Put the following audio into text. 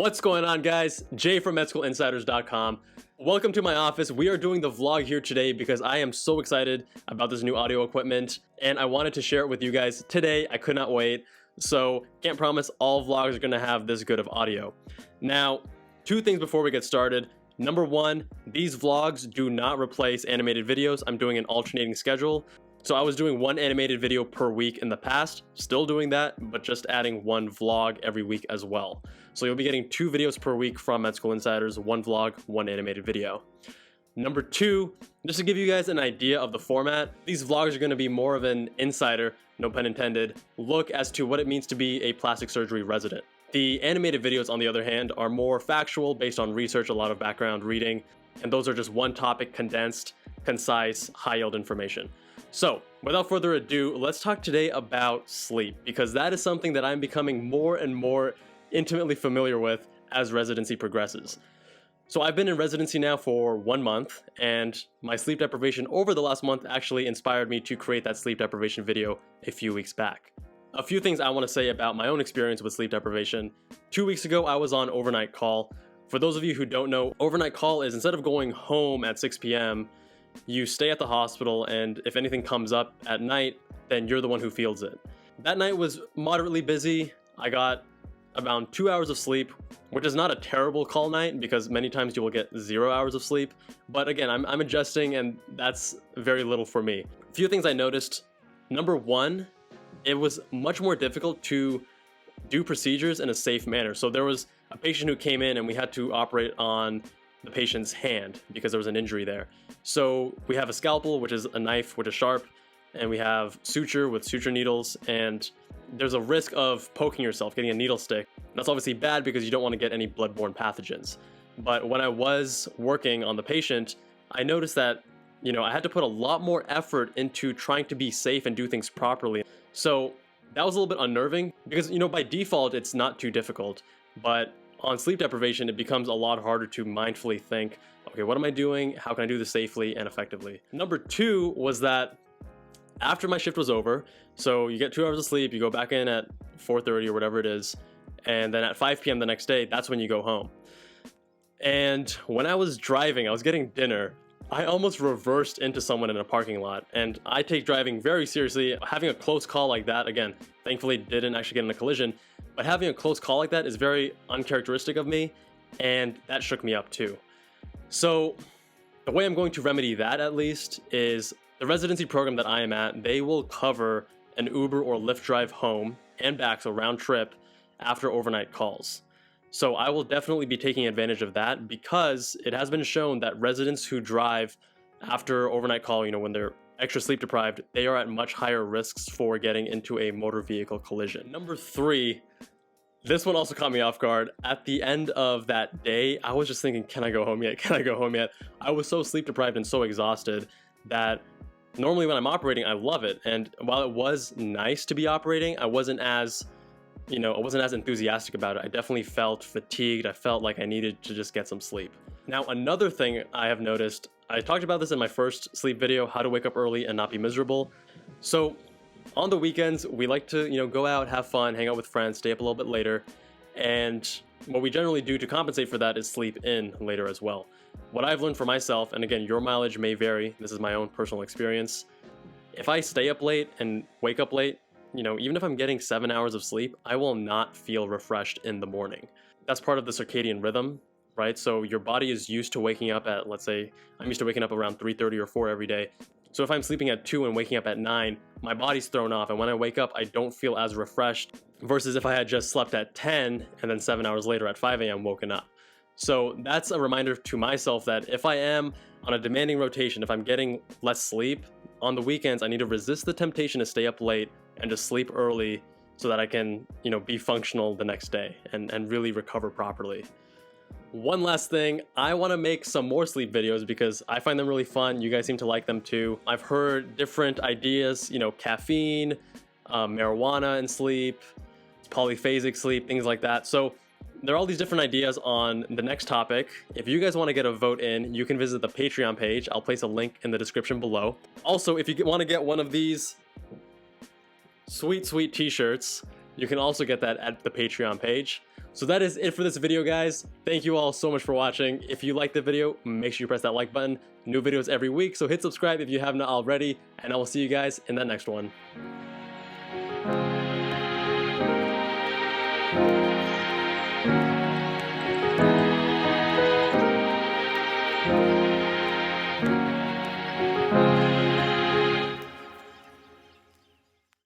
What's going on, guys? Jay from MedSchoolInsiders.com. Welcome to my office. We are doing the vlog here today because I am so excited about this new audio equipment and I wanted to share it with you guys today. I could not wait. So can't promise all vlogs are going to have this good of audio. Now, two things before we get started. Number one, these vlogs do not replace animated videos. I'm doing an alternating schedule. So I was doing one animated video per week in the past, still doing that, but just adding one vlog every week as well. So you'll be getting 2 videos per week from Med School Insiders, 1 vlog, 1 animated video. Number 2, just to give you guys an idea of the format, these vlogs are going to be more of an insider, no pun intended, look as to what it means to be a plastic surgery resident. The animated videos, on the other hand, are more factual, based on research, a lot of background reading, and those are just one topic, condensed, concise, high-yield information. So, without further ado, let's talk today about sleep, because that is something that I'm becoming more and more intimately familiar with as residency progresses. So I've been in residency now for 1 month, and my sleep deprivation over the last month actually inspired me to create that sleep deprivation video a few weeks back. A few things I want to say about my own experience with sleep deprivation. 2 weeks ago, I was on overnight call. For those of you who don't know, overnight call is instead of going home at 6 p.m., you stay at the hospital, and if anything comes up at night, then you're the one who feels it. That night was moderately busy. I got around 2 hours of sleep, which is not a terrible call night because many times you will get 0 hours of sleep. But again, I'm adjusting, and that's very little for me. A few things I noticed. Number one, it was much more difficult to do procedures in a safe manner. So there was a patient who came in and we had to operate on the patient's hand because there was an injury there. So we have a scalpel, which is a knife which is sharp, and we have suture with suture needles, and there's a risk of poking yourself, getting a needle stick. That's obviously bad because you don't want to get any bloodborne pathogens. But when I was working on the patient, I noticed that, I had to put a lot more effort into trying to be safe and do things properly. So that was a little bit unnerving because, by default, it's not too difficult, but on sleep deprivation, it becomes a lot harder to mindfully think, okay, what am I doing? How can I do this safely and effectively? Number 2 was that after my shift was over, so you get 2 hours of sleep, you go back in at 4:30 or whatever it is, and then at 5 p.m. the next day, that's when you go home. And when I was driving, I was getting dinner, I almost reversed into someone in a parking lot, and I take driving very seriously. Having a close call like that, again, thankfully didn't actually get in a collision, but having a close call like that is very uncharacteristic of me, and that shook me up too. So the way I'm going to remedy that, at least, is the residency program that I am at, they will cover an Uber or Lyft drive home and back, so round trip, after overnight calls. So I will definitely be taking advantage of that because it has been shown that residents who drive after overnight call, when they're extra sleep deprived, they are at much higher risks for getting into a motor vehicle collision. Number 3, this one also caught me off guard. At the end of that day, I was just thinking, can I go home yet? Can I go home yet? I was so sleep deprived and so exhausted that normally when I'm operating, I love it. And while it was nice to be operating, I wasn't as enthusiastic about it. I definitely felt fatigued. I felt like I needed to just get some sleep. Now, another thing I have noticed, I talked about this in my first sleep video, how to wake up early and not be miserable. So on the weekends, we like to, go out, have fun, hang out with friends, stay up a little bit later. And what we generally do to compensate for that is sleep in later as well. What I've learned for myself, and again, your mileage may vary, this is my own personal experience. If I stay up late and wake up late, even if I'm getting 7 hours of sleep, I will not feel refreshed in the morning. That's part of the circadian rhythm, right? So your body is used to waking up at, let's say, I'm used to waking up around 3:30 or 4 every day. So if I'm sleeping at 2 and waking up at 9, my body's thrown off. And when I wake up, I don't feel as refreshed versus if I had just slept at 10 and then 7 hours later at 5 a.m. woken up. So that's a reminder to myself that if I am on a demanding rotation, if I'm getting less sleep, on the weekends, I need to resist the temptation to stay up late and just sleep early so that I can, be functional the next day and really recover properly. One last thing, I want to make some more sleep videos because I find them really fun. You guys seem to like them too. I've heard different ideas, caffeine, marijuana and sleep, polyphasic sleep, things like that. So there are all these different ideas on the next topic. If you guys want to get a vote in, you can visit the Patreon page. I'll place a link in the description below. Also, if you want to get one of these sweet t-shirts, you can also get that at the Patreon page. So that is it for this video, guys. Thank you all so much for watching. If you liked the video, make sure you press that like button. New videos every week, so hit subscribe if you have not already, and I will see you guys in that next one.